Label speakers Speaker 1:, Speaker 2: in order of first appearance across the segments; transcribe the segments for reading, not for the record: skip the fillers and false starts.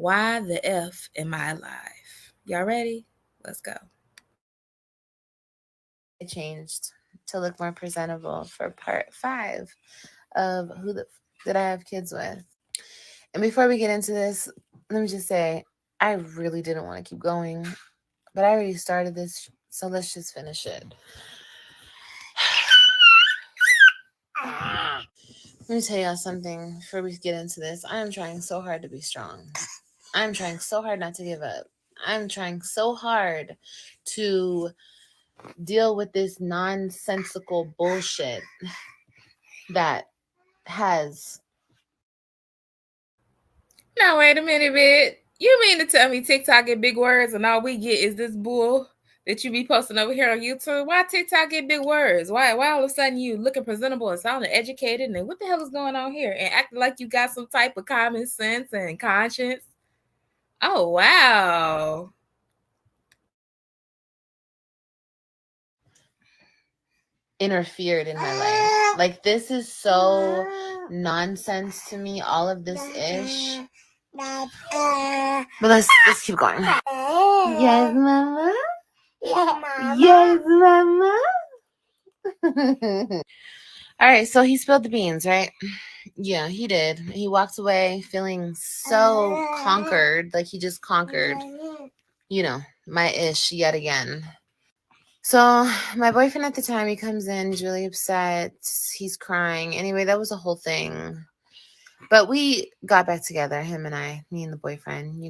Speaker 1: Why the F am I alive? Y'all ready? Let's go.
Speaker 2: I changed to look more presentable for part 5 of did I have kids with. And before we get into this, let me just say I really didn't want to keep going, but I already started this, so let's just finish it. Let me tell y'all something before we get into this. I am trying so hard to be strong. I'm trying so hard not to give up. I'm trying so hard to deal with this nonsensical bullshit that has.
Speaker 1: Now wait a minute, bitch. You mean to tell me TikTok get big words and all we get is this bull that you be posting over here on YouTube? Why TikTok get big words? Why all of a sudden you looking presentable and sounding educated and what the hell is going on here? And acting like you got some type of common sense and conscience? Oh wow.
Speaker 2: Interfered in my life. Like, this is so nonsense to me, all of this ish. But let's keep going. Yes, mama. Yes, mama. All right, so he spilled the beans, right? Yeah, he did. He walked away feeling so conquered, like he just conquered, my ish yet again. So my boyfriend at the time, he comes in, he's really upset, he's crying. Anyway, that was a whole thing. But we got back together, him and I, me and the boyfriend,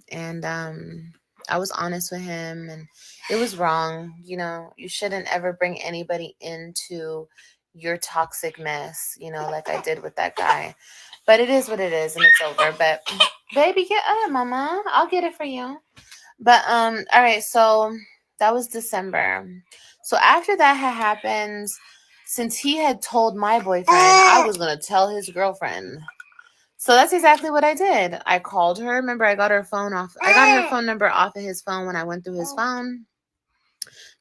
Speaker 2: and I was honest with him, and it was wrong. You shouldn't ever bring anybody into your toxic mess, like I did with that guy. But it is what it is, and it's over. But baby, get up, mama. I'll get it for you. But all right, so that was December. So after that had happened, since he had told my boyfriend I was gonna tell his girlfriend. So that's exactly what I did. I called her. Remember, I got her phone off. I got her phone number off of his phone when I went through his phone.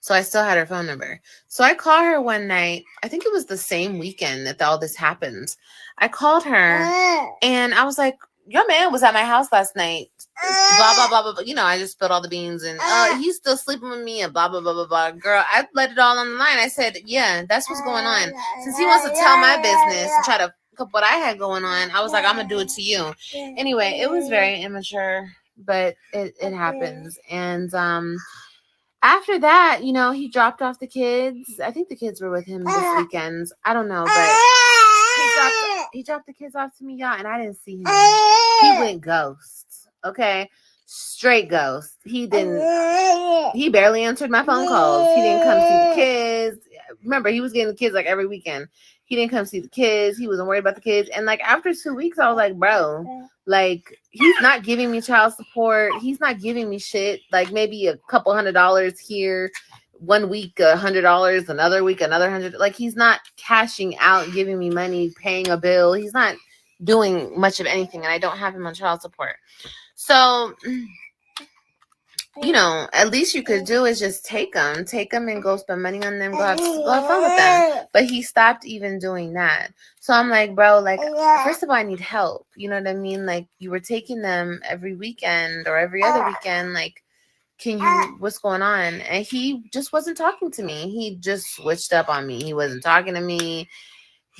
Speaker 2: So I still had her phone number. So I called her one night. I think it was the same weekend that all this happened. I called her and I was like, your man was at my house last night. Blah, blah, blah, blah, blah. I just spilled all the beans and he's still sleeping with me and blah, blah, blah, blah, blah. Girl, I let it all on the line. I said, yeah, that's what's going on. Since he wants to tell my business and try to fuck up what I had going on, I was like, I'm going to do it to you. Anyway, it was very immature, but it happens. And after that, he dropped off the kids. I think the kids were with him this weekend. I don't know, but he dropped the kids off to me, y'all, and I didn't see him. He went ghost. Okay. Straight ghost. He barely answered my phone calls. He didn't come see the kids. Remember, he was getting the kids like every weekend. He didn't come see the kids. He wasn't worried about the kids. And like after 2 weeks, I was like, bro, like he's not giving me child support. He's not giving me shit. Like maybe a couple $100 here. 1 week, $100, another week, another 100. Like he's not cashing out, giving me money, paying a bill. He's not doing much of anything. And I don't have him on child support. So, at least you could do is just take them and go spend money on them, go have fun with them. But he stopped even doing that. So I'm like, bro, like, first of all, I need help. You know what I mean? Like, you were taking them every weekend or every other weekend. Like, what's going on? And he just wasn't talking to me. He just switched up on me. He wasn't talking to me.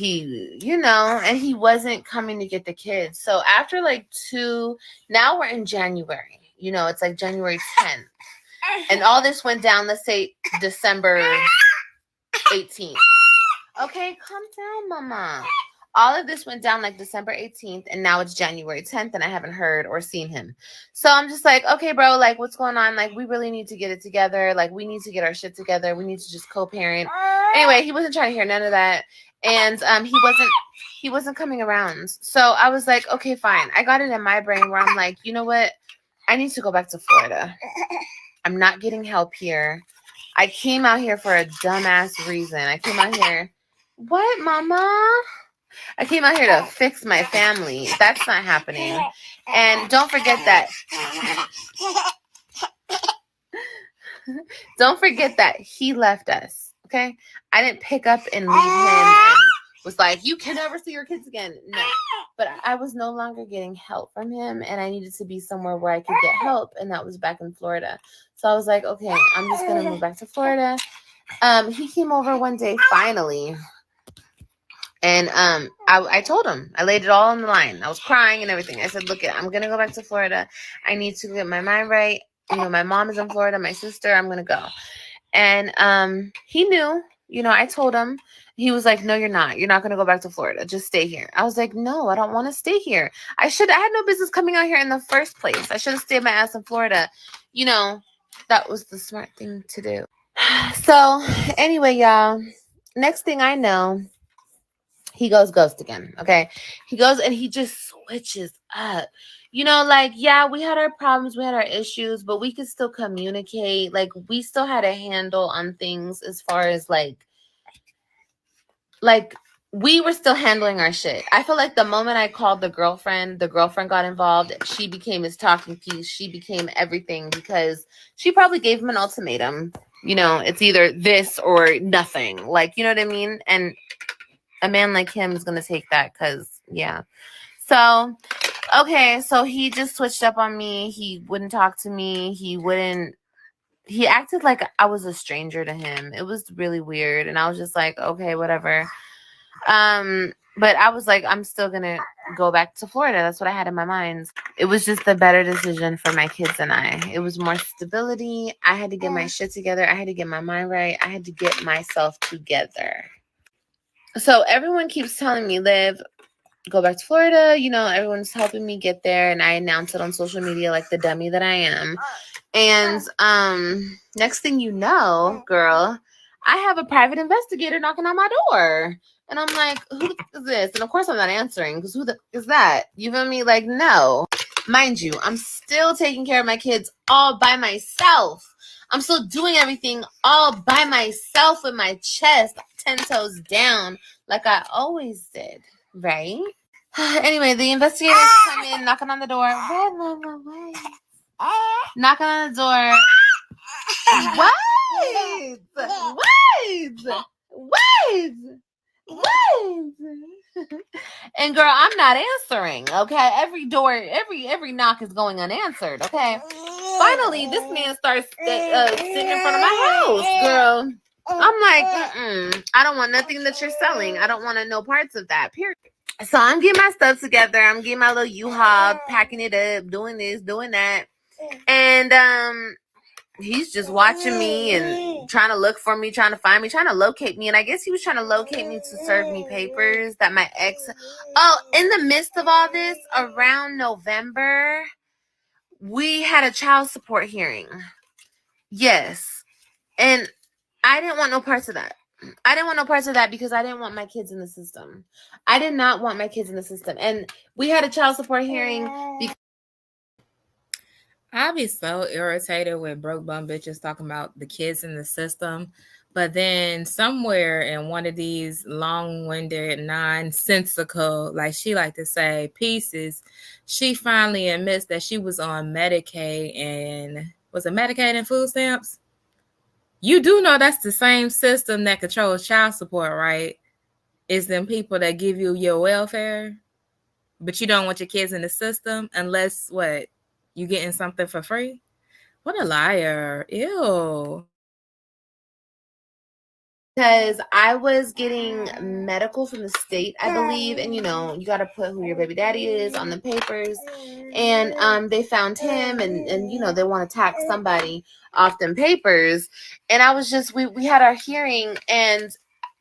Speaker 2: And he wasn't coming to get the kids. So after now we're in January. It's like January 10th. And all this went down, let's say December 18th. Okay, calm down, mama. All of this went down like December 18th, and now it's January 10th, and I haven't heard or seen him. So I'm just like, okay, bro, like, what's going on? Like, we really need to get it together. Like, we need to get our shit together. We need to just co-parent. Anyway, he wasn't trying to hear none of that. And he wasn't coming around. So I was like, okay, fine. I got it in my brain where I'm like, you know what? I need to go back to Florida. I'm not getting help here. I came out here for a dumbass reason. I came out here. What, mama? I came out here to fix my family. That's not happening. And don't forget that. Don't forget that he left us. Okay? I didn't pick up and leave him and was like, you can never see your kids again. No. But I was no longer getting help from him, and I needed to be somewhere where I could get help, and that was back in Florida. So I was like, okay, I'm just going to move back to Florida. He came over one day, finally. And I told him, I laid it all on the line. I was crying and everything. I said, look, I'm going to go back to Florida. I need to get my mind right. You know, my mom is in Florida, my sister, I'm going to go. And he knew, you know, I told him. He was like, no, you're not. You're not going to go back to Florida. Just stay here. I was like, no, I don't want to stay here. I had no business coming out here in the first place. I should have stayed my ass in Florida. You know, that was the smart thing to do. So anyway, y'all, next thing I know, he goes ghost again. Okay. He goes and he just switches up. You know, like, yeah, we had our problems, we had our issues, but we could still communicate. Like, we still had a handle on things as far as like we were still handling our shit. I feel like the moment I called the girlfriend got involved. She became his talking piece. She became everything because she probably gave him an ultimatum. You know, it's either this or nothing. Like, you know what I mean? And a man like him is going to take that because, yeah. So, okay, so he just switched up on me. He wouldn't talk to me. He acted like I was a stranger to him. It was really weird. And I was just like, okay, whatever. But I was like, I'm still going to go back to Florida. That's what I had in my mind. It was just the better decision for my kids and I. It was more stability. I had to get my shit together. I had to get my mind right. I had to get myself together. So everyone keeps telling me, Liv, go back to Florida. You know, everyone's helping me get there. And I announce it on social media like the dummy that I am. And next thing you know, girl, I have a private investigator knocking on my door. And I'm like, who the f- is this? And of course I'm not answering because who the f- is that? You feel me? Like, no. Mind you, I'm still taking care of my kids all by myself. I'm still doing everything all by myself with my chest 10 toes down like I always did, right? Anyway, the investigators come in, knocking on the door. Wait, Mama, wait. Knocking on the door. Wait! Wait! And girl, I'm not answering, okay? Every door, every knock is going unanswered, okay? Finally, this man starts sitting in front of my house, girl. I'm like, I don't want nothing that you're selling. I don't want to know parts of that, period. So I'm getting my stuff together. I'm getting my little U-Haul, packing it up, doing this, doing that. And he's just watching me and trying to look for me, trying to find me, trying to locate me. And I guess he was trying to locate me to serve me papers that my ex... Oh, in the midst of all this, around November, we had a child support hearing. Yes. And I didn't want no parts of that. I didn't want no parts of that because I didn't want my kids in the system. I did not want my kids in the system. And we had a child support hearing because
Speaker 1: I'd be so irritated with broke bum bitches talking about the kids in the system. But then somewhere in one of these long-winded, nonsensical, like she like to say, pieces, she finally admits that she was on Medicaid and was it Medicaid and food stamps? You do know that's the same system that controls child support, right? It's them people that give you your welfare, but you don't want your kids in the system unless what? You getting something for free? What a liar. Ew.
Speaker 2: I was getting medical from the state, I believe, and you know, you got to put who your baby daddy is on the papers. And they found him, and you know, they want to tax somebody off them papers. And I was just we had our hearing, and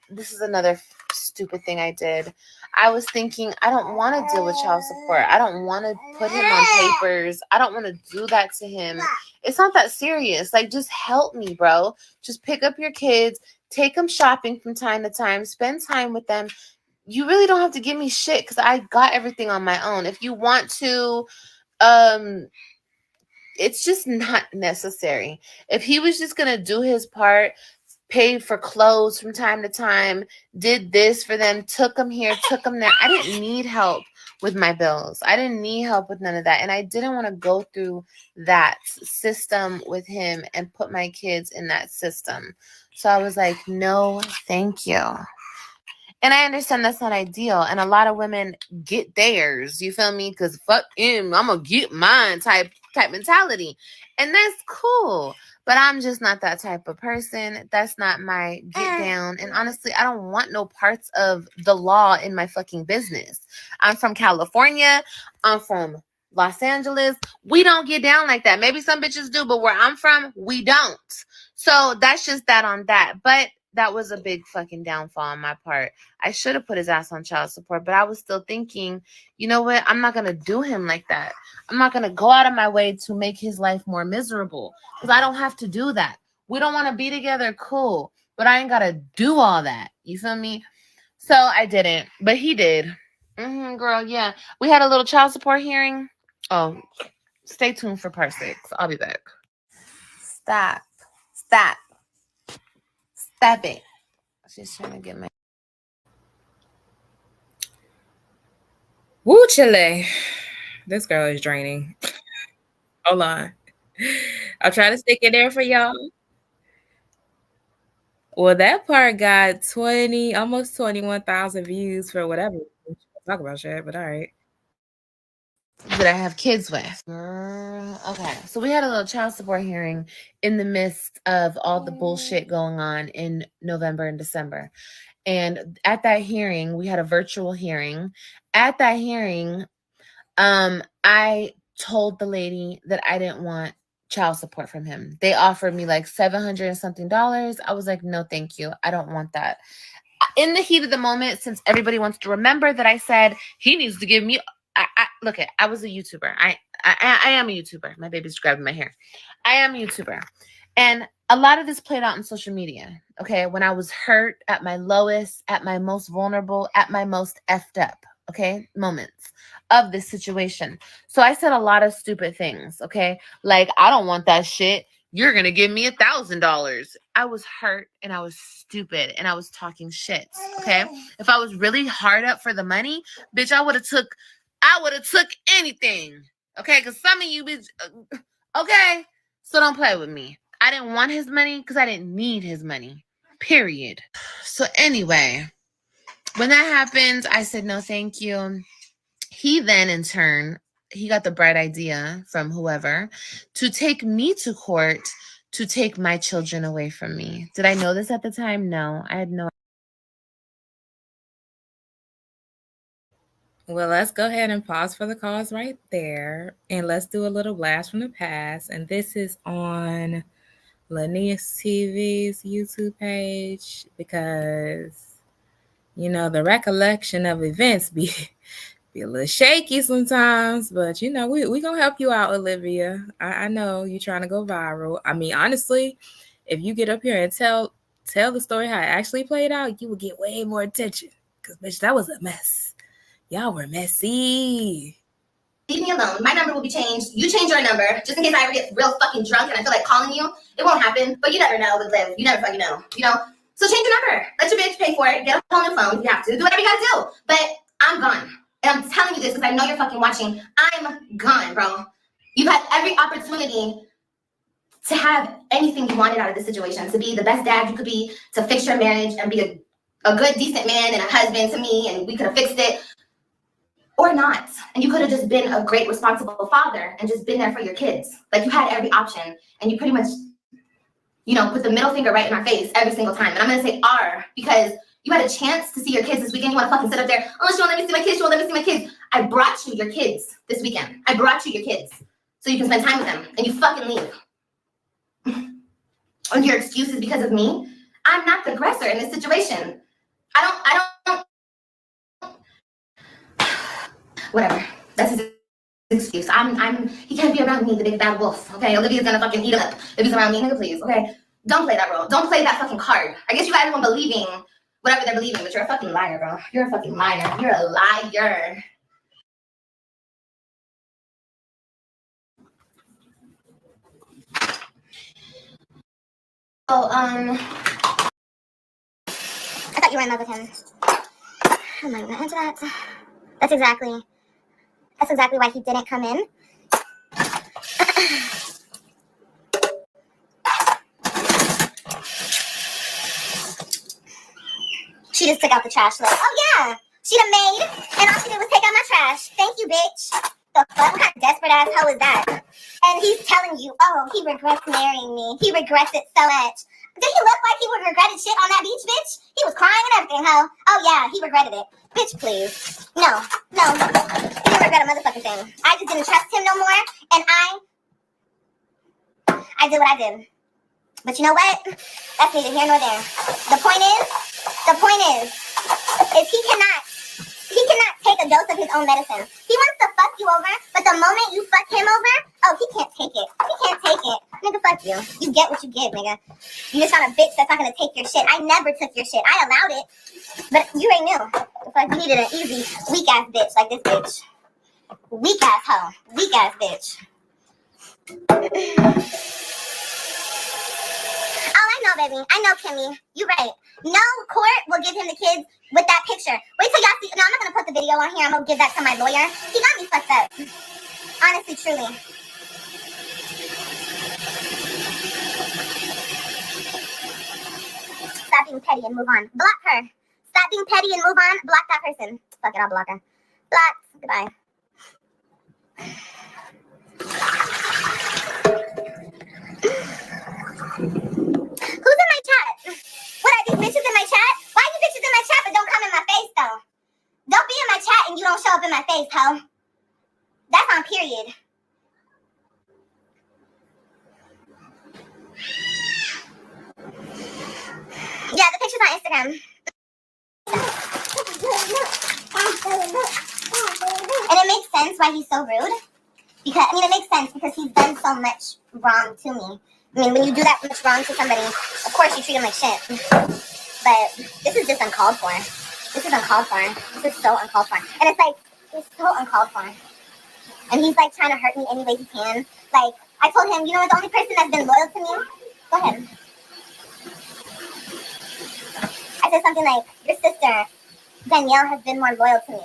Speaker 2: this is another stupid thing I did. I was thinking, I don't want to deal with child support. I don't want to put him on papers. I don't want to do that to him. It's not that serious. Like, just help me, bro. Just pick up your kids, take them shopping from time to time, spend time with them. You really don't have to give me shit because I got everything on my own. If you want to, it's just not necessary. If he was just going to do his part, paid for clothes from time to time, did this for them, took them here, took them there. I didn't need help with my bills. I didn't need help with none of that. And I didn't want to go through that system with him and put my kids in that system. So I was like, no, thank you. And I understand that's not ideal. And a lot of women get theirs. You feel me? Because fuck him, I'm going to get mine type mentality. And that's cool. But I'm just not that type of person. That's not my get down. And honestly, I don't want no parts of the law in my fucking business. I'm from California. I'm from Los Angeles. We don't get down like that. Maybe some bitches do, but where I'm from, we don't. So that's just that on that. But that was a big fucking downfall on my part. I should have put his ass on child support, but I was still thinking, you know what? I'm not going to do him like that. I'm not going to go out of my way to make his life more miserable because I don't have to do that. We don't want to be together, cool, but I ain't got to do all that. You feel me? So I didn't, but he did. Girl, yeah. We had a little child support hearing. Oh, stay tuned for part 6. I'll be back. Stop it. She's trying to get my...
Speaker 1: Woo, Chile. This girl is draining. Hold on. I'll try to stick it there for y'all. Well, that part got almost 21,000 views for whatever. Talk about shit, but all right.
Speaker 2: That I have kids with. Girl. Okay. So we had a little child support hearing in the midst of all the bullshit going on in November and December. And at that hearing, we had a virtual hearing. At that hearing, I told the lady that I didn't want child support from him. They offered me like $700 and something. I was like, no, thank you. I don't want that. In the heat of the moment, since everybody wants to remember that I said he needs to give me... I was a YouTuber. I am a YouTuber. My baby's grabbing my hair. I am a YouTuber. And a lot of this played out on social media. Okay. When I was hurt at my lowest, at my most vulnerable, at my most effed up, okay, moments of this situation. So I said a lot of stupid things. Okay. Like, I don't want that shit. You're going to give me $1,000. I was hurt and I was stupid and I was talking shit. Okay. If I was really hard up for the money, bitch, I would have took anything. Okay. Cause some of you bitch, okay. So don't play with me. I didn't want his money because I didn't need his money. Period. So anyway, when that happened, I said, no, thank you. He then in turn, he got the bright idea from whoever to take me to court to take my children away from me. Did I know this at the time? No, I had no.
Speaker 1: Well, let's go ahead and pause for the cause right there. And let's do a little blast from the past. And this is on Linnea's TV's YouTube page because, you know, the recollection of events be a little shaky sometimes, but you know, we gonna help you out, Olivia. I know you're trying to go viral. I mean, honestly, if you get up here and tell the story how it actually played out, you will get way more attention. Cause bitch, that was a mess. Y'all were messy.
Speaker 3: Leave me alone. My number will be changed. You change your number just in case I ever get real fucking drunk and I feel like calling you. It won't happen, but you never know with Liv. You never fucking know, you know? So change your number. Let your bitch pay for it. Get a whole new phone if you have to. Do whatever you gotta do. But I'm gone. And I'm telling you this because I know you're fucking watching. I'm gone, bro. You've had every opportunity to have anything you wanted out of this situation. To be the best dad you could be, to fix your marriage and be a good, decent man and a husband to me, and we could have fixed it. Or not. And you could have just been a great, responsible father and just been there for your kids. Like, you had every option. And you pretty much, you know, put the middle finger right in our face every single time. And I'm going to say "are" because you had a chance to see your kids this weekend. You want to fucking sit up there, oh, she won't let me see my kids, she won't let me see my kids. I brought you your kids this weekend. I brought you your kids so you can spend time with them. And you fucking leave. And your excuse is because of me? I'm not the aggressor in this situation. I don't whatever. That's his excuse. He can't be around me, the big bad wolf. Okay, Olivia's gonna fucking eat him up if he's around me. Nigga, please. Okay, don't play that role. Don't play that fucking card. I guess you got everyone believing whatever they're believing, but you're a fucking liar, bro. You're a fucking liar. You're a liar. Oh, I thought you were in love with him. I'm not gonna answer that. That's exactly why he didn't come in. She just took out the trash. Like, oh yeah, she the maid, and all she did was take out my trash. Thank you, bitch. The fuck? What kind of desperate ass hoe is that? And he's telling you, oh, he regrets marrying me. He regrets it so much. Did he look like he would regretted shit on that beach, bitch? He was crying and everything, hoe. Oh yeah, he regretted it. Bitch, please. No. He didn't regret a motherfucking thing. I just didn't trust him no more, and I did what I did. But you know what? That's neither here nor there. The point is he cannot take a dose of his own medicine. He wants to fuck you over, but the moment you fuck him over, oh, he can't take it. He can't take it. Nigga, fuck you. You get what you give, nigga. You just found a bitch that's not gonna take your shit. I never took your shit. I allowed it. But you ain't knew. The fuck, you needed an easy, weak ass bitch like this bitch. Weak ass hoe. Weak ass bitch. Oh, I know, baby. I know, Kimmy. You're right. No court will give him the kids with that picture. Wait till y'all see. No, I'm not going to put the video on here. I'm going to give that to my lawyer. He got me fucked up. Honestly, truly. Stop being petty and move on. Block her. Stop being petty and move on. Block that person. Fuck it, I'll block her. Block. Goodbye. Who's in my chat? What are these bitches in my chat? Why are you bitches in my chat but don't come in my face though? Don't be in my chat and you don't show up in my face, ho. That's on period. Yeah, the picture's on Instagram. And it makes sense why he's so rude. Because it makes sense because he's done so much wrong to me. I mean, when you do that much wrong to somebody, of course you treat him like shit. But this is just uncalled for. This is uncalled for. This is so uncalled for. And it's like, it's so uncalled for. And he's like trying to hurt me any way he can. Like, I told him, you know what, the only person that's been loyal to me? Go ahead. I said something like, your sister, Danielle, has been more loyal to me.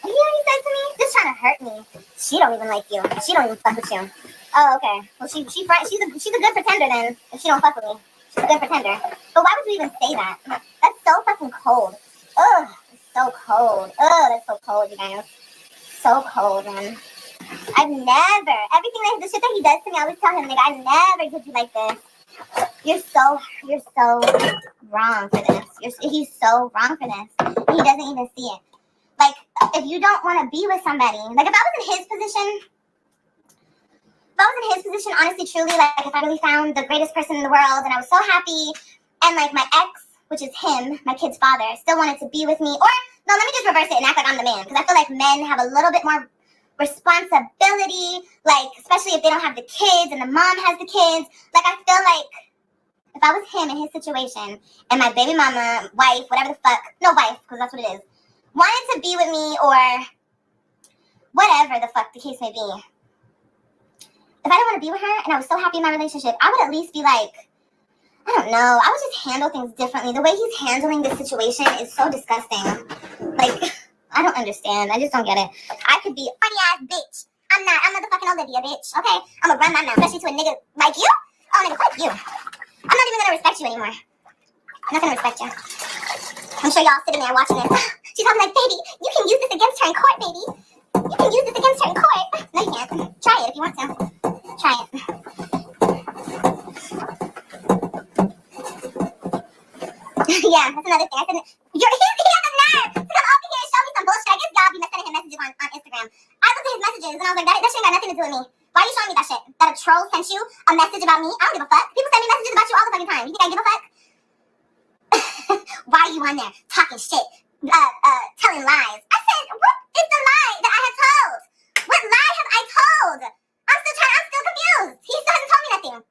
Speaker 3: And you know what he said to me? Just trying to hurt me. She don't even like you. She don't even fuck with you. Oh, okay. Well, she's a good pretender then. If she don't fuck with me, she's a good pretender. But why would you even say that? That's so fucking cold. Ugh, it's so cold. Ugh, that's so cold, you guys. So cold, man. I've never, the shit that he does to me, I always tell him, like, I never did you like this. You're so wrong for this. He's so wrong for this. He doesn't even see it. Like, if you don't want to be with somebody, like, if I was in his position, honestly, truly, like, if I really found the greatest person in the world and I was so happy, and, like, my ex, which is him, my kid's father, still wanted to be with me, or, no, let me just reverse it and act like I'm the man, because I feel like men have a little bit more responsibility, like, especially if they don't have the kids and the mom has the kids. Like, I feel like if I was him in his situation, and my baby mama, wife, whatever the fuck, no, wife, because that's what it is, wanted to be with me, or whatever the fuck the case may be, if I didn't want to be with her and I was so happy in my relationship, I would at least be like, I don't know, I would just handle things differently. The way he's handling this situation is so disgusting. Like, I don't understand. I just don't get it. I could be a funny ass bitch. I'm motherfucking Olivia, bitch. Okay? I'm gonna run my mouth, especially to a nigga like you. Oh, nigga, fuck you. I'm not even gonna respect you anymore. I'm not gonna respect you. I'm sure y'all sitting there watching this. She's probably like, baby, you can use this against her in court, baby. You can use this against her in court. No, you can't. Try it if you want to. Try it. Yeah, that's another thing. I said, he has the nerve to come over here and show me some bullshit. I guess y'all be sending him messages on Instagram. I looked at his messages and I was like, that shit ain't got nothing to do with me. Why are you showing me that shit? That a troll sent you a message about me? I don't give a fuck. People send me messages about you all the fucking time. You think I give a fuck? Why are you on there talking shit? Telling lies. I said, what is the lie that I have told? What lie have I told? I'm still confused. He still hasn't told me nothing.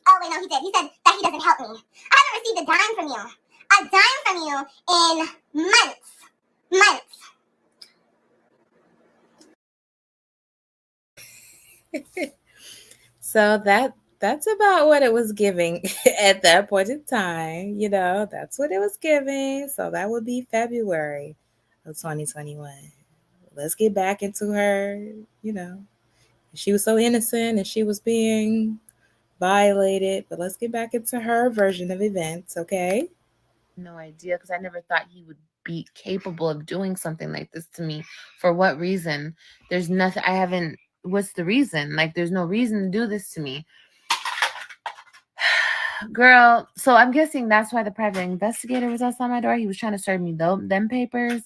Speaker 3: Oh, wait, no, he did. He said that he doesn't help me. I haven't received a dime from you. A dime from you in months.
Speaker 1: So that's about what it was giving at that point in time. You know, that's what it was giving. So that would be February of 2021. Let's get back into her, you know. She was so innocent and she was being violated, but let's get back into her version of events, okay?
Speaker 2: no idea, because I never thought he would be capable of doing something like this to me. For what reason? There's nothing. I haven't. What's the reason? Like, there's no reason to do this to me. Girl, so I'm guessing that's why the private investigator was outside my door. He was trying to serve me them papers.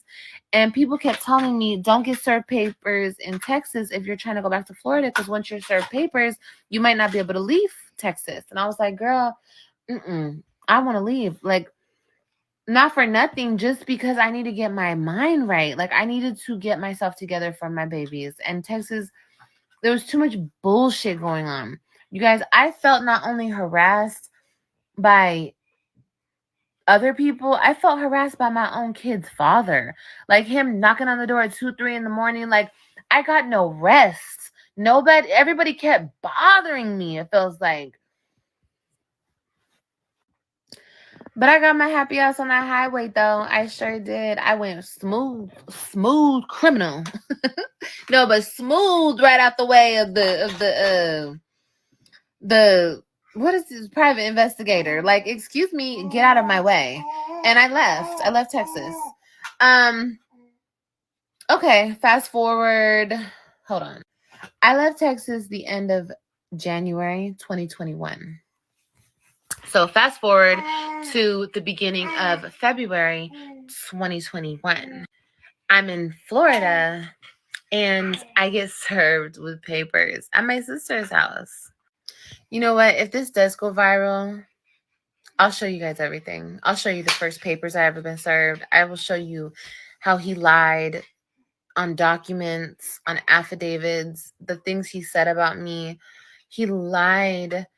Speaker 2: And people kept telling me, don't get served papers in Texas if you're trying to go back to Florida, because once you're served papers, you might not be able to leave Texas. And I was like, girl, I want to leave. Like, not for nothing, just because I need to get my mind right. Like, I needed to get myself together for my babies. And Texas, there was too much bullshit going on. You guys, I felt not only harassed by other people, I felt harassed by my own kid's father. Like, him knocking on the door at 2, 3 in the morning. Like, I got no rest. Nobody, everybody kept bothering me, it feels like. But I got my happy ass on that highway, though. I sure did. I went smooth criminal. No, but smooth right out the way of the what is this private investigator? Like, excuse me, get out of my way. And I left Texas. Okay, fast forward. Hold on. I left Texas the end of January 2021. So fast forward to the beginning of February 2021. I'm in Florida and I get served with papers at my sister's house. You know what? If this does go viral, I'll show you guys everything. I'll show you the first papers I ever been served. I will show you how he lied on documents, on affidavits, the things he said about me. He lied.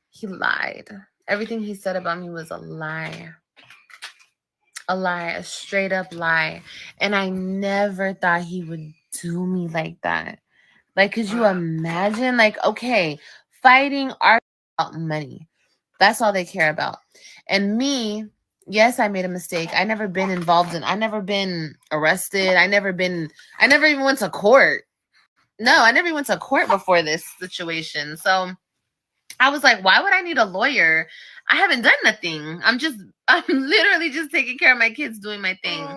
Speaker 2: He lied. Everything he said about me was a lie. A lie, a straight up lie. And I never thought he would do me like that. Like, could you imagine? Like, okay, fighting are about money. That's all they care about. And me, yes, I made a mistake. I never been arrested. I never even went to court. No, I never went to court before this situation. So I was like, why would I need a lawyer? I haven't done nothing. I'm literally just taking care of my kids, doing my thing.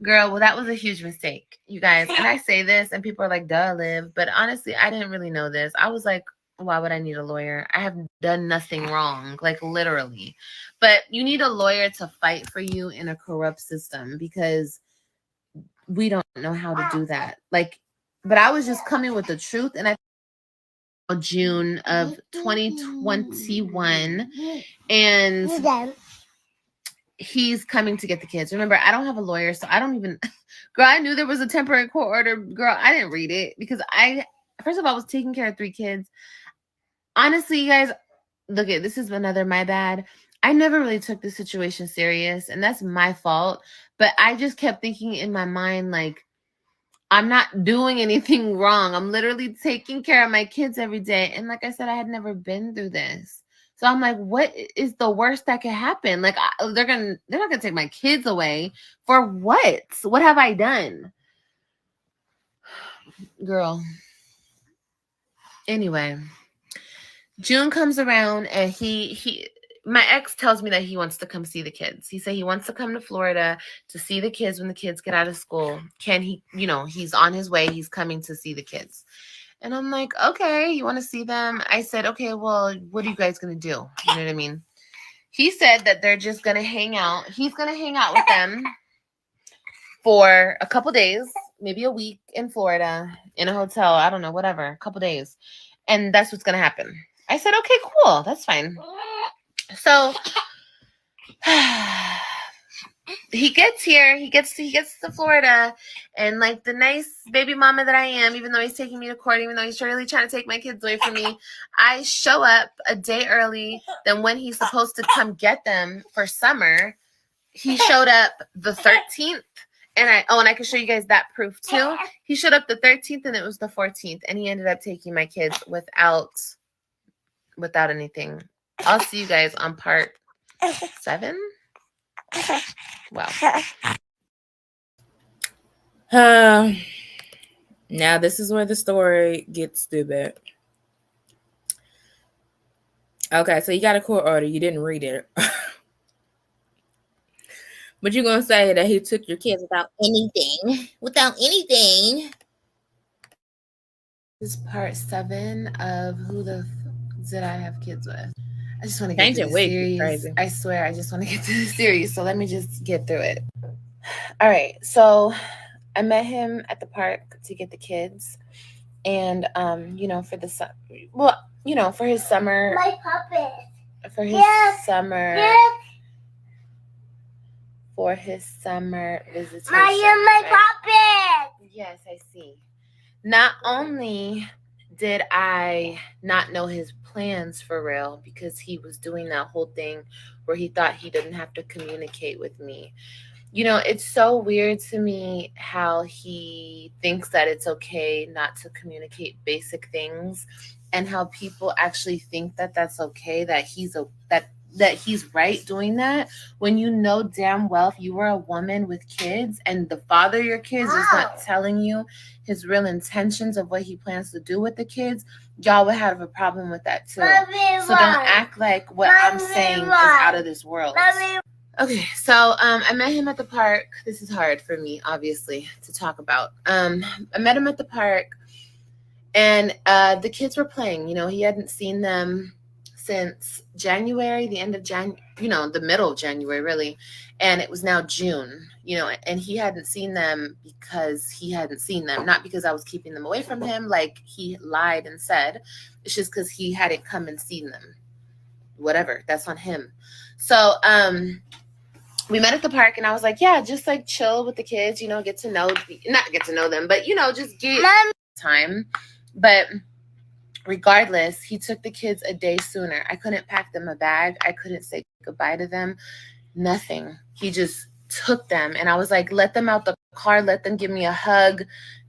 Speaker 2: Girl, well, that was a huge mistake, you guys. And I say this and people are like, duh, Liv. But honestly, I didn't really know this. I was like, why would I need a lawyer? I have done nothing wrong, like literally. But you need a lawyer to fight for you in a corrupt system, because we don't know how to do that. Like, but I was just coming with the truth. And I June of 2021, and he's coming to get the kids. Remember, I don't have a lawyer, so I don't even girl, I knew there was a temporary court order. Girl, I didn't read it because first of all, I was taking care of 3 kids. Honestly, you guys, look at this is another my bad. I never really took the situation serious, and that's my fault. But I just kept thinking in my mind, like, I'm not doing anything wrong. I'm literally taking care of my kids every day. And like I said, I had never been through this. So I'm like, what is the worst that could happen? Like, they're not gonna take my kids away for what? What have I done? Girl. Anyway, June comes around and my ex tells me that he wants to come see the kids. He said he wants to come to Florida to see the kids when the kids get out of school. Can he, he's on his way. He's coming to see the kids. And I'm like, okay, you want to see them? I said, okay, well, what are you guys going to do? You know what I mean? He said that they're just going to hang out. He's going to hang out with them for a couple days, maybe a week in Florida, in a hotel. I don't know, whatever, a couple days. And that's what's going to happen. I said, okay, cool. That's fine. So he gets here, he gets to Florida, and like the nice baby mama that I am, even though he's taking me to court, even though he's really trying to take my kids away from me, I show up a day early than when he's supposed to come get them for summer. He showed up the 13th, and I can show you guys that proof too. He showed up the 13th and it was the 14th, and he ended up taking my kids without anything. I'll see you guys on part 7. Wow.
Speaker 1: Now this is where the story gets stupid. Okay, so you got a court order. You didn't read it. But you're gonna say that he took your kids without anything. Without anything.
Speaker 2: This is part 7 of Who the Did I Have Kids With? I just want to get through
Speaker 1: Changing
Speaker 2: the
Speaker 1: wigs is
Speaker 2: series.
Speaker 1: crazy.
Speaker 2: I swear, I just want to get through the series. So let me just get through it. All right. So I met him at the park to get the kids. And, for the for his summer.
Speaker 3: My puppet.
Speaker 2: For his summer. For his summer visitation.
Speaker 3: My puppet.
Speaker 2: Yes, I see. Not only did I not know his plans for real, because he was doing that whole thing where he thought he didn't have to communicate with me. It's so weird to me how he thinks that it's okay not to communicate basic things, and how people actually think that that's okay, that he's right doing that, when damn well, if you were a woman with kids and the father of your kids is not telling you his real intentions of what he plans to do with the kids, y'all would have a problem with that too. So don't act like what I'm saying is out of this world. Okay, so I met him at the park. This is hard for me, obviously, to talk about. I met him at the park, and the kids were playing. He hadn't seen them since January, the end of the middle of January, really. And it was now June, and he hadn't seen them because he hadn't seen them, not because I was keeping them away from him, like he lied and said. It's just because he hadn't come and seen them. Whatever, that's on him. So, we met at the park, and I was like, yeah, just like chill with the kids, not get to know them, but, just get time. But regardless, he took the kids a day sooner. I couldn't pack them a bag. I couldn't say goodbye to them. Nothing. He just took them, and I was like, let them out the car. Let them give me a hug.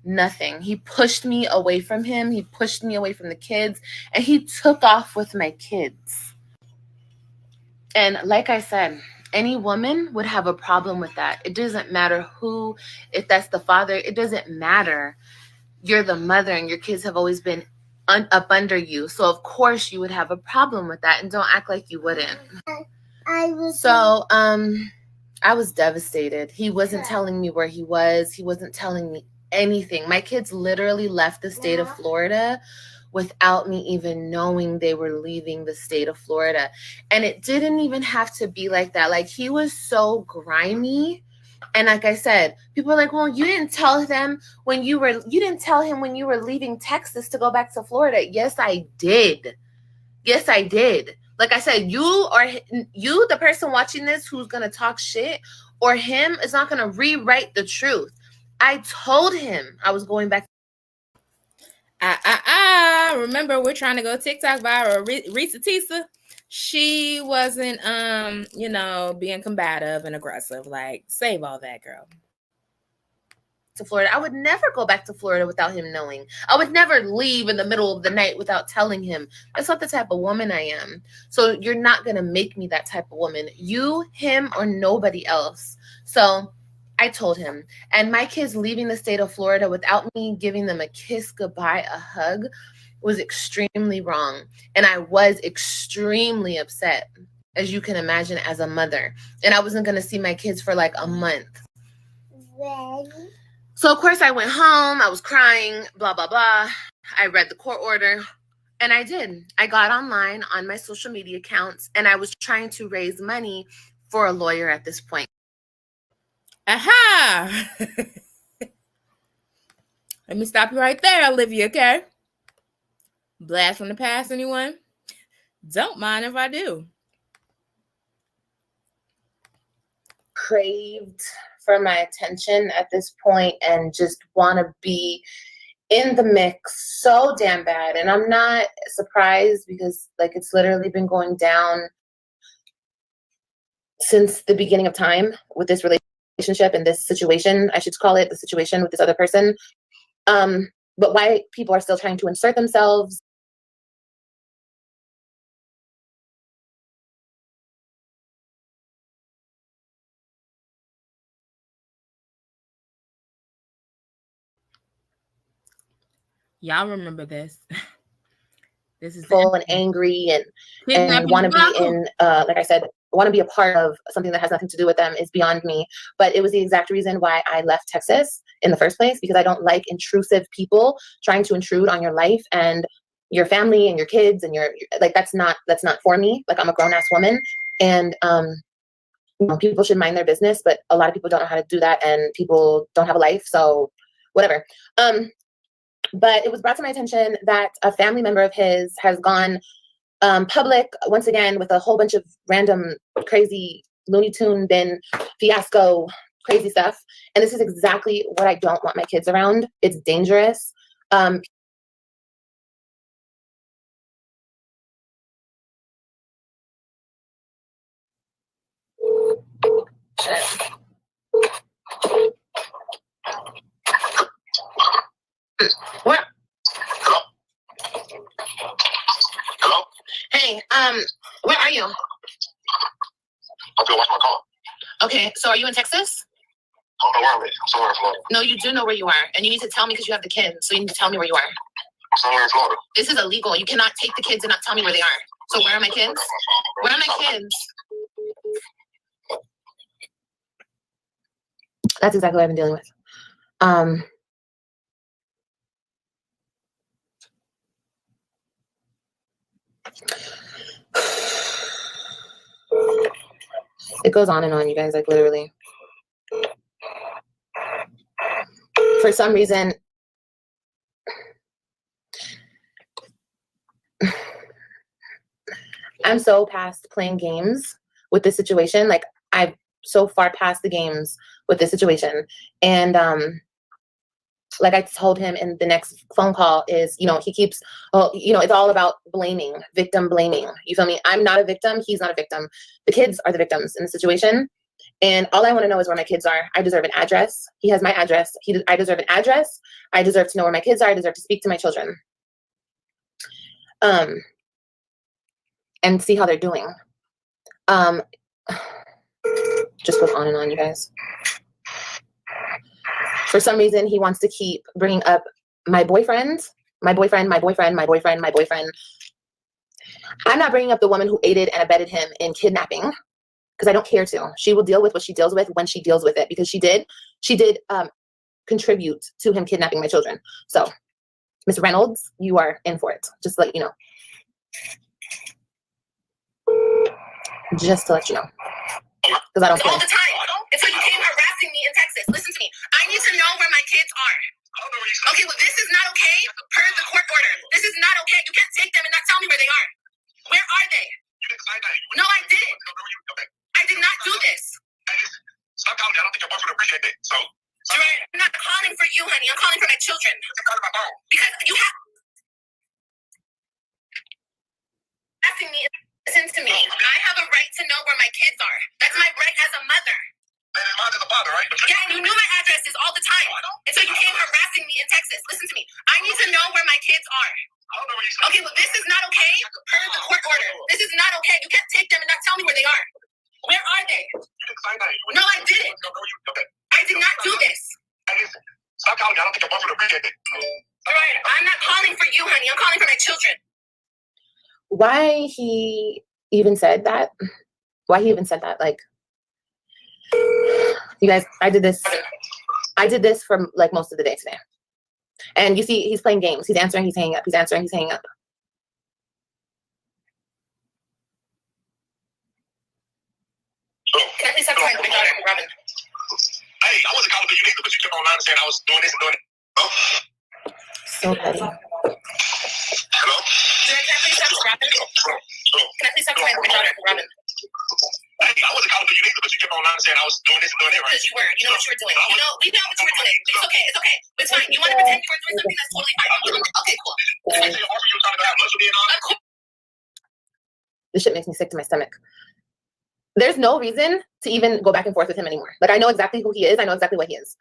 Speaker 2: Nothing. He pushed me away from him. He pushed me away from the kids, and he took off with my kids. And like I said, any woman would have a problem with that. It doesn't matter who, if that's the father, it doesn't matter. You're the mother, and your kids have always been up under you. So of course you would have a problem with that, and don't act like you wouldn't. So I was devastated. He wasn't telling me where he was. He wasn't telling me anything. My kids literally left the state of Florida without me even knowing they were leaving the state of Florida. And it didn't even have to be like that. Like, he was so grimy. And like I said, people are like, well, you didn't tell him when you were leaving Texas to go back to Florida. Yes, I did. Yes, I did. Like I said, you, the person watching this who's going to talk shit, or him, is not going to rewrite the truth. I told him I was going back.
Speaker 1: Remember, we're trying to go TikTok viral. Risa Tisa, she wasn't, being combative and aggressive. Like, save all that, girl.
Speaker 2: To Florida. I would never go back to Florida without him knowing. I would never leave in the middle of the night without telling him. That's not the type of woman I am. So you're not going to make me that type of woman. You, him, or nobody else. So I told him. And my kids leaving the state of Florida without me giving them a kiss goodbye, a hug, was extremely wrong. And I was extremely upset, as you can imagine, as a mother. And I wasn't going to see my kids for like a month. So, of course, I went home. I was crying, blah, blah, blah. I read the court order, and I did. I got online on my social media accounts, and I was trying to raise money for a lawyer at this point.
Speaker 1: Aha! Let me stop you right there, Olivia, okay? Blast from the past, anyone? Don't mind if I do.
Speaker 2: Craved for my attention at this point and just want to be in the mix so damn bad. And I'm not surprised, because it's literally been going down since the beginning of time with this relationship and this situation. I should call it the situation with this other person. But why people are still trying to insert themselves.
Speaker 1: Y'all remember this. This is
Speaker 2: full and angry and
Speaker 1: kidnapping
Speaker 2: want to be
Speaker 1: debacle.
Speaker 2: in, like I said, want to be a part of something that has nothing to do with them is beyond me. But it was the exact reason why I left Texas in the first place, because I don't like intrusive people trying to intrude on your life and your family and your kids and your like that's not for me. Like, I'm a grown-ass woman, and you know, people should mind their business, but a lot of people don't know how to do that, and people don't have a life, so whatever. But it was brought to my attention that a family member of his has gone public once again with a whole bunch of random crazy Looney Tune bin fiasco crazy stuff, and this is exactly what I don't want my kids around. It's dangerous. What?
Speaker 4: Hello?
Speaker 2: Hey, where are you?
Speaker 4: I'm gonna watch my car.
Speaker 2: Okay, so are you in Texas?
Speaker 4: I don't know where I'm at. I'm somewhere in Florida.
Speaker 2: No, you do know where you are, and you need to tell me because you have the kids, so you need to tell me where you are.
Speaker 4: I'm somewhere in Florida.
Speaker 2: This is illegal. You cannot take the kids and not tell me where they are. So where are my kids? Where are my kids? That's exactly what I've been dealing with. It goes on and on, you guys, like literally. For some reason, I'm so past playing games with this situation. Like, I'm so far past the games with this situation. And like I told him in the next phone call is, you know, he keeps, you know, it's all about blaming, victim blaming. You feel me? I'm not a victim. He's not a victim. The kids are the victims in the situation. And all I want to know is where my kids are. I deserve an address. He has my address. I deserve an address. I deserve to know where my kids are. I deserve to speak to my children. And see how they're doing. Just goes on and on, you guys. For some reason, he wants to keep bringing up my boyfriend. I'm not bringing up the woman who aided and abetted him in kidnapping because I don't care to. She will deal with what she deals with when she deals with it, because she did contribute to him kidnapping my children. So, Miss Reynolds, you are in for it. Just to let you know. Just to let you know. Because I don't
Speaker 3: All
Speaker 2: play.
Speaker 3: the time. Until you came harassing me in Texas. Listen to me. I need to know where my kids are. Okay, well, this is not okay per the court order. This is not okay. You can't take them and not tell me where they are. Where are they? No, I didn't. I did not do this.
Speaker 4: Stop calling me. I don't think your boyfriend would appreciate that. So,
Speaker 3: I'm not calling for you, honey. I'm calling for my children.
Speaker 4: I'm calling my phone.
Speaker 3: Because you have asking me. Listen to me. I have a right to know where my kids are. That's my right as a mother.
Speaker 4: And mine is a father, right?
Speaker 3: Yeah, and you knew my addresses all the time. Until you came harassing me in Texas. Listen to me. I need to know where my kids are.
Speaker 4: I don't know where you're
Speaker 3: Okay, well, this is not okay per the court order. This is not okay. You can't take them and not tell me where they are. Where are they? No, I didn't. I did not do this.
Speaker 4: Stop calling me. I don't think your boyfriend would appreciate that.
Speaker 3: Right. I'm not calling for you, honey. I'm calling for my children.
Speaker 2: Why he even said that? Like, you guys, I did this for like most of the day today. And you see, he's playing games. He's answering, he's hanging up. He's answering, he's hanging up.
Speaker 3: Can I please talk to my daughter, Robin?
Speaker 4: Hey, I wasn't calling for you either, but you kept online saying I was doing this and doing it. Oh.
Speaker 2: So petty.
Speaker 4: Hello?
Speaker 3: Can I please talk to Robin? Can I please talk to my daughter, Robin?
Speaker 4: Hey, I wasn't calling for you either, but you kept online saying I was doing this and doing it, right?
Speaker 3: Because you were. You know what you were doing. You know, we know what you were doing. It's okay. It's okay. It's fine. You want to pretend you were doing something that's totally fine. Okay, cool.
Speaker 4: Did you say your boyfriend you were trying to have lunch with me and all that?
Speaker 2: This shit makes me sick to my stomach. There's no reason to even go back and forth with him anymore. Like, I know exactly who he is. I know exactly what he is.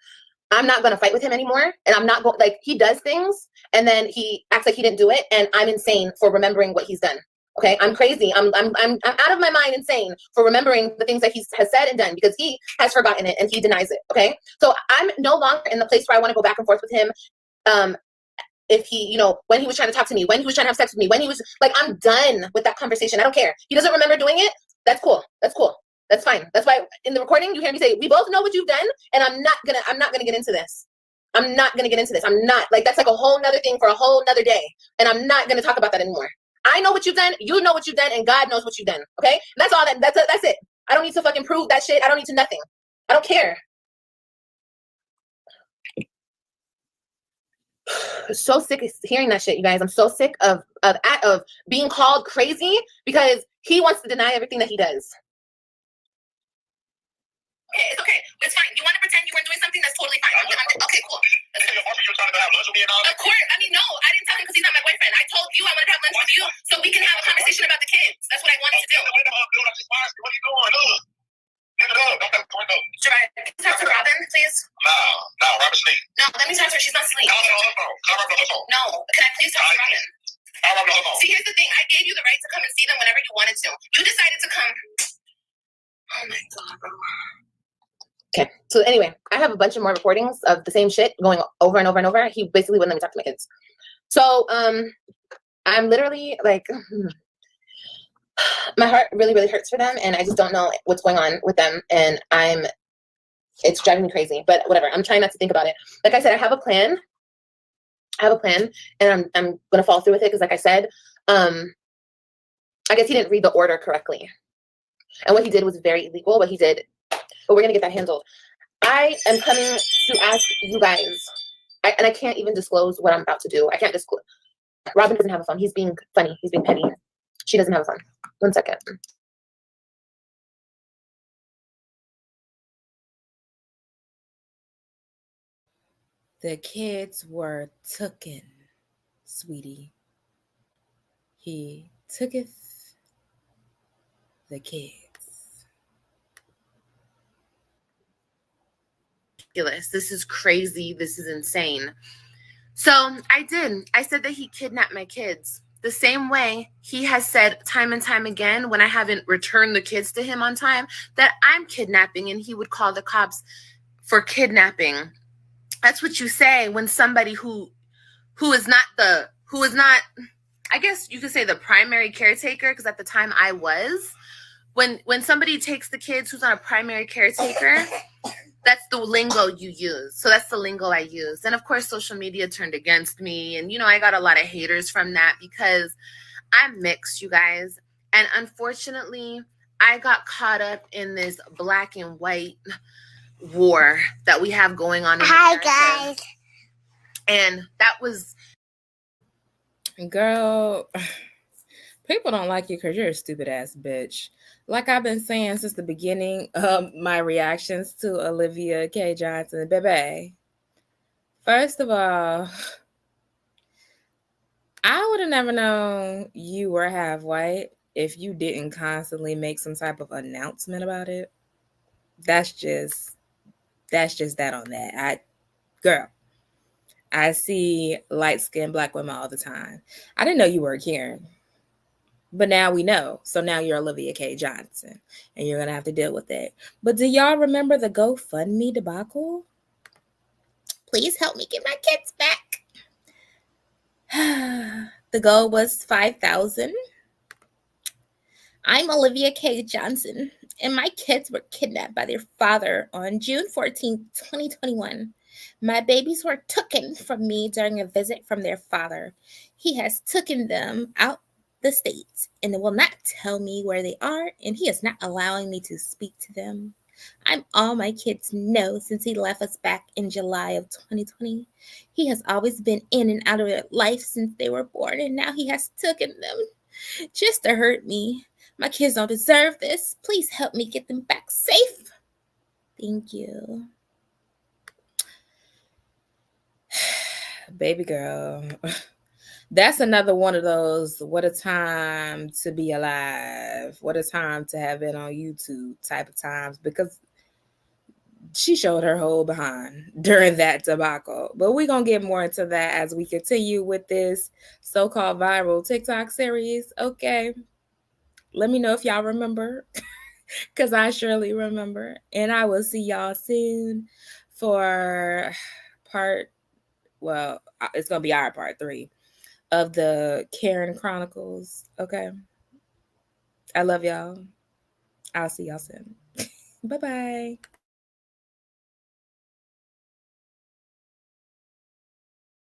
Speaker 2: I'm not going to fight with him anymore. And I'm not going, like, he does things and then he acts like he didn't do it. And I'm insane for remembering what he's done. Okay. I'm crazy. I'm out of my mind insane for remembering the things that he has said and done, because he has forgotten it and he denies it. Okay. So I'm no longer in the place where I want to go back and forth with him,
Speaker 3: if he, you know, when he was trying to talk to me, when he was trying to have sex with me, when he was like, I'm done with that conversation. I don't care. He doesn't remember doing it. That's cool. That's cool. That's fine. That's why in the recording you hear me say, we both know what you've done, and I'm not gonna get into this. I'm not gonna get into this. I'm not, like, that's like a whole nother thing for a whole nother day. And I'm not gonna talk about that anymore. I know what you've done, you know what you've done, and God knows what you've done. Okay? And that's all that's it. I don't need to fucking prove that shit. I don't need to nothing. I don't care. So sick of hearing that shit, you guys. I'm so sick of being called crazy because he wants to deny everything that he does. Okay, it's okay. It's fine. You want to pretend you weren't doing something? That's totally fine. Okay, cool. Of course. I mean, no, I didn't tell him because he's not my boyfriend. I told you I wanted to have lunch with you so we can have a conversation about the kids. That's what I wanted to do. What are you doing? Gerard, can you talk to Robin, please? No, Robin's asleep. No, let me talk to her. She's not asleep. Call her phone. No, can I please talk to Robin? See, here's the thing. I gave you the right to come and see them whenever you wanted to. You decided to come. Oh my God, bro. Okay, so anyway, I have a bunch of more recordings of the same shit going over and over and over. He basically wouldn't let me talk to my kids. So I'm literally like, my heart really, really hurts for them, and I just don't know what's going on with them, and it's driving me crazy, but whatever. I'm trying not to think about it. Like I said, I have a plan, and I'm gonna follow through with it, because like I said, I guess he didn't read the order correctly, and what he did was very illegal, what he did, but we're gonna get that handled. I am coming to ask you guys, and I can't even disclose what I'm about to do. I can't disclose. Robin doesn't have a phone. He's being funny. He's being petty. She doesn't have a phone. 1 second.
Speaker 1: The kids were tooken, sweetie. He tooketh the kids.
Speaker 2: This is crazy. This is insane. So I said that he kidnapped my kids. The same way he has said time and time again when I haven't returned the kids to him on time that I'm kidnapping, and he would call the cops for kidnapping. That's what you say when somebody who is not, I guess you could say, the primary caretaker, because at the time I was, when somebody takes the kids who's not a primary caretaker, that's the lingo you use. So that's the lingo I use. And of course, social media turned against me. And, you know, I got a lot of haters from that because I'm mixed, you guys. And unfortunately, I got caught up in this black and white war that we have going on in America. Hi, guys. And that was...
Speaker 1: Girl, people don't like you because you're a stupid ass bitch. Like I've been saying since the beginning of my reactions to Olivia K. Johnson, baby. First of all, I would have never known you were half white if you didn't constantly make some type of announcement about it. That's just that on that. Girl, I see light-skinned black women all the time. I didn't know you were a Karen. But now we know. So now you're Olivia K. Johnson, and you're going to have to deal with it. But do y'all remember the GoFundMe debacle? Please help me get my kids back. The goal was $5,000. I'm Olivia K. Johnson, and my kids were kidnapped by their father on June 14, 2021. My babies were taken from me during a visit from their father. He has taken them out the state and will not tell me where they are, and he is not allowing me to speak to them. I'm all my kids know since he left us back in July of 2020. He has always been in and out of their life since they were born, and now he has taken them just to hurt me. My kids don't deserve this. Please help me get them back safe. Thank you. Baby girl. That's another one of those, what a time to be alive. What a time to have been on YouTube type of times, because she showed her whole behind during that debacle. But we're going to get more into that as we continue with this so-called viral TikTok series. Okay. Let me know if y'all remember, because I surely remember. And I will see y'all soon for part well, it's gonna be our part 3 of the Karen Chronicles. Okay. I love y'all. I'll see y'all soon. Bye-bye.